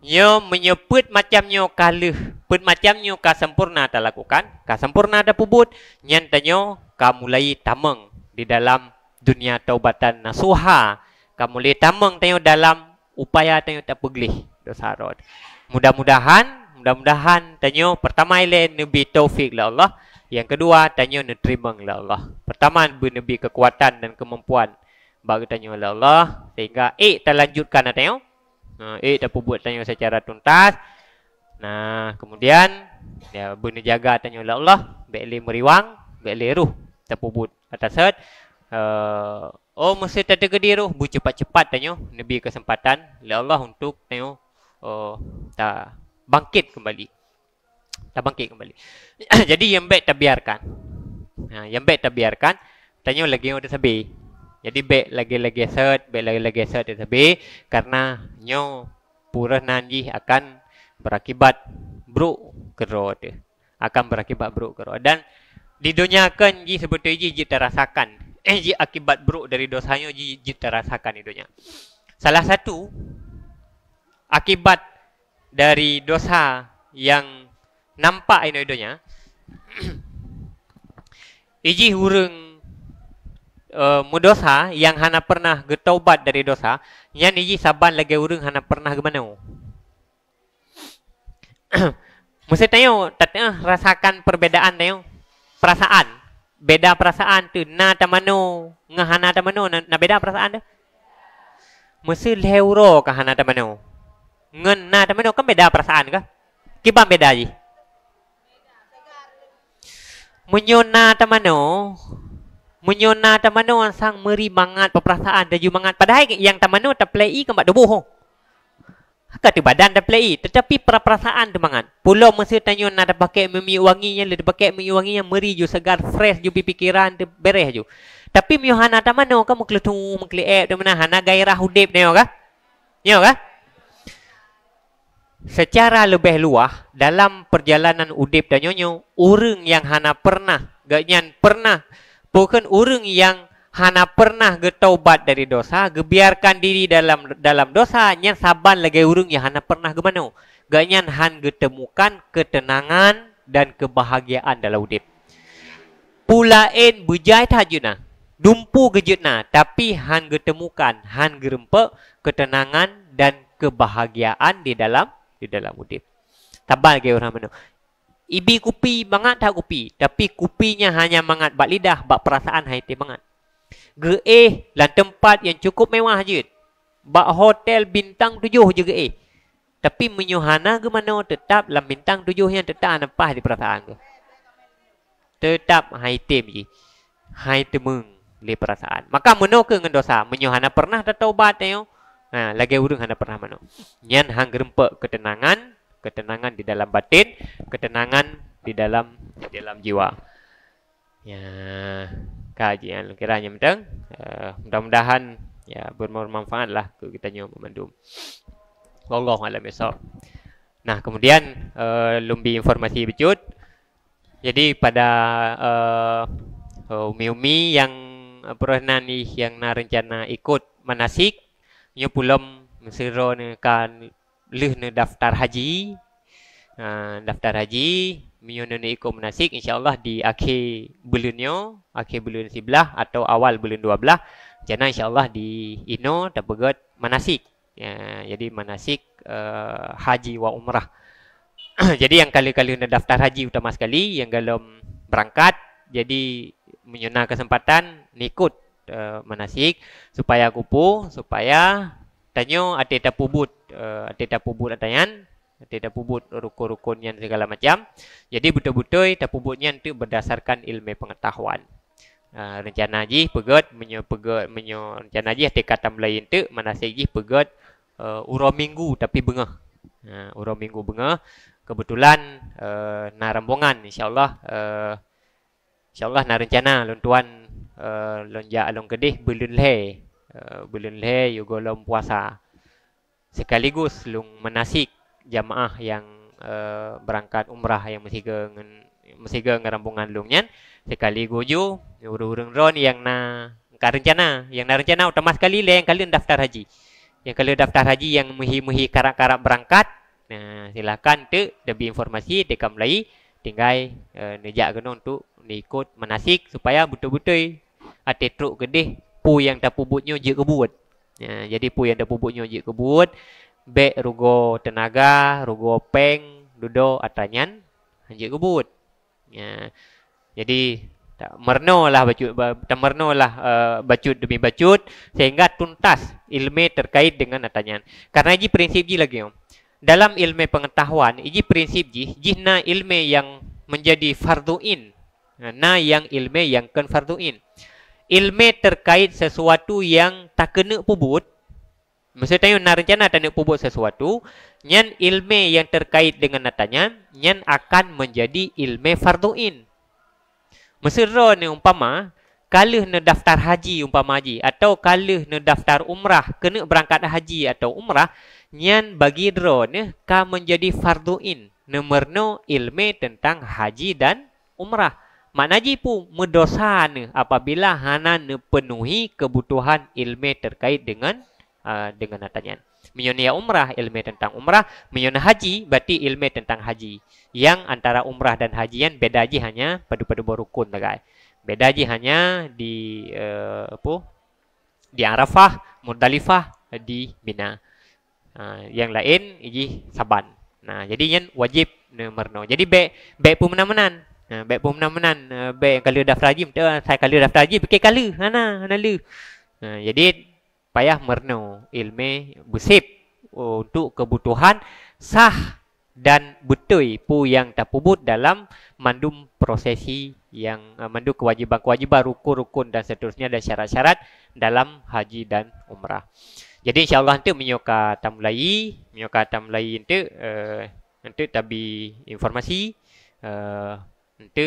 Nyo menyebut macamnyo kaluh, put macamnyo ka sempurna ta lakukan, ka sempurna ta pubut, nyan tanyo ka mulai tameng di dalam dunia taubatan nasuha, ka mulai tameng tanyo dalam upaya tanyo tak peglih dosa rod. Mudah-mudahan tanyo pertama ile nabi taufik la Allah, yang kedua tanyo nerima la Allah. Pertama nabi kekuatan dan kemampuan bagi tanyo la Allah sehingga terlanjutkan tanyo. Tak buat tanyo secara tuntas. Nah, kemudian dia benda jaga tanyo la Allah, beli meriwang, beli ruh tak buat atas set. Mesti tak tergedi ruh, bu cepat-cepat tanyo nabi kesempatan la Allah untuk tanyo tak bangkit kembali. Jadi yang baik tak biarkan. Yang baik tak biarkan tanyo lagi udah sabi. Jadi baik lagi-lagi set tetapi karena nyo pura nanji akan berakibat buruk kerod. Dan di dunia kan ji sebetulnya ji terasakan. Ji akibat buruk dari dosanya ji terasakan di dunia. Salah satu akibat dari dosa yang nampak di dunia iji hurung mudosa yang hana pernah getaubat dari dosa, yang iji saban lagi urang hana pernah gemano. Mesti tayo rasakan perbedaan tayo. Perasaan. Beda perasaan tu na tamano ngahana tamano na beda perasaan tu. Mesti leuro ka hana tamano. Ngen na tamano kan beda perasaan ka? Kibang beda ji. Menyona tamano sang meri mangat perasaan dan mangat padahal yang tamano tak play ke mak doboh. Kata badan dah pelai, tetapi perasaan tu mangat. Pulau masa tanya nak ada pakai minyak wangi yang ada pakai minyak wangi yang meri ju segar fresh ju pikiran tu beres ju. Tapi minyak hana ta mano kamu kletung mengkleep de mana hana gairah hudip neo ka? Neo ka? Secara lebih luas dalam perjalanan udip dan nyonyo, orang yang hana pernah, ganyan pernah, bukan orang yang hana pernah getaubat dari dosa, gebiarkan diri dalam dosa, nyan saban lagi urung yang hana pernah gemano. Ganyan han getemukan ketenangan dan kebahagiaan dalam udip. Pulain bujai tajuna, dumpu gejutna, tapi han getemukan, han gerempek ketenangan dan kebahagiaan di dalam udip. Tabal lagi orang mano. Ibi kupi bangat tak kupi, tapi kupinya hanya mangat bak lidah, bak perasaan haite bangat. Ge lah tempat yang cukup mewah je. Bak hotel bintang 7 je ge. Tapi menyuhana ke mana tetap dalam bintang 7 yang tetap nampak di perasaan ke. Tetap haitim je. Haitemeng le perasaan. Maka meno ke dengan dosa. Menyuhana pernah taubat yo. Ha, lagi urang hana pernah mano. Nyan hang gerempek ketenangan di dalam batin, ketenangan di dalam jiwa. Ya, kajian kiranya mentang mudah-mudahan ya bermanfaat lah ke kita nyo memandum. Wallahu a'lam bishawab. Nah, kemudian lumbi informasi becut. Jadi pada umi-umi yang pernah ni yang nak rencana ikut manasik, nyo pulom mesero ne kan leh ne daftar haji. Daftar haji minyo ne ikut manasik insya-Allah di akhir bulannya, akhir bulan 11 atau awal bulan 12. Jana insya-Allah di Ino dapat manasik. Ya, jadi manasik haji wa umrah. Jadi yang kali-kali nak daftar haji utama sekali yang galom berangkat, jadi menyuna kesempatan ikut manasik supaya kupu, supaya tanyo ateta pubut atayan, ateta pubut rukun-rukun yang segala macam. Jadi betul-betul tapubutnya itu berdasarkan ilmu pengetahuan. Rencana haji pegat menyo rencana haji tekatan lain tu manasik haji pegat urang minggu tapi bengah. Urang minggu bengah kebetulan na rombongan insyaallah na rencana lon tuan lonja along kedih bulan le yo golom puasa sekaligus lung manasik jamaah yang berangkat umrah yang mesti ke rombongan lung nyan sekali gojo urang ron yang na rencana utama sekali le yang kalian daftar haji. Yang kalian daftar haji yang muhi karak-karak berangkat, nah silakan tu lebih informasi dekam lai tinggal nejak kena untuk ikut manasik supaya betul-betul ate truk gedeh pu yang dah pubutnya je kebut. Jadi pu yang dah pubutnya je kebut, bek rugo tenaga, rugo peng, dudo atanyan je kebut. Jadi tak merno lah bacut demi bacut sehingga tuntas ilmu terkait dengan atanyan. Karena ini prinsip ji lagi dalam ilmu pengetahuan, ini prinsip ji na ilmu yang menjadi farduin, na yang ilmu yang kan farduin. Ilmu terkait sesuatu yang tak kena pubut, maksudnya na rencana tak kena pubut sesuatu, nyan ilmu yang terkait dengan atanyan, nyan akan menjadi ilmu farduin. Mesero ni umpama kalau nak daftar haji umpama haji atau kalau nak daftar umrah kena berangkat haji atau umrah nyan bagi dro ni ka menjadi farduin nomorno ilmu tentang haji dan umrah. Maknanya pun mendosa ni apabila hana ne penuhi kebutuhan ilmu terkait dengan atanyan. Menyona umrah ilmu tentang umrah, menyona haji berarti ilmu tentang haji. Yang antara umrah dan hajian beda aja hanya padu-padu berukun guys. Beda aja hanya di di Arafah, Muzdalifah, di Mina. Yang lain ini saban. Nah, jadi yang wajib nomorno. Jadi baik pemenang-menang. Baik pemenang-menang baik kalau daftar haji, saya kalau daftar haji pakai kala hana lu. Jadi payah merno ilmu bersip untuk kebutuhan sah dan betul pu yang terpubut dalam mandum prosesi yang mandu kewajiban-kewajiban rukun-rukun dan seterusnya dan syarat-syarat dalam haji dan umrah. Jadi insyaAllah nanti menyoka tamlai nanti nanti tabi informasi nanti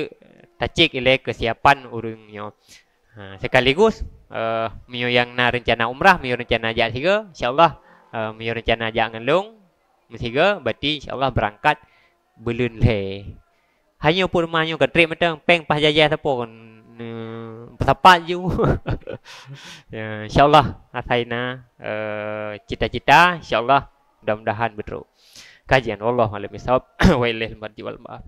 tacik ilai kesiapan urungnya. Sekaligus mio yang na rencana umrah, mio rencana ajak siga, insyaAllah mio rencana ajak ngelong, mesiga, berarti insyaAllah berangkat belun le. Hanya pun manyo ke trip macam peng pas jajah siapa kan pesapat je. Ya, insyaAllah asaina cita-cita, insyaAllah mudah-mudahan betul. Kajian Allah alam isab wa ilaihi al-marji wal ma'ab.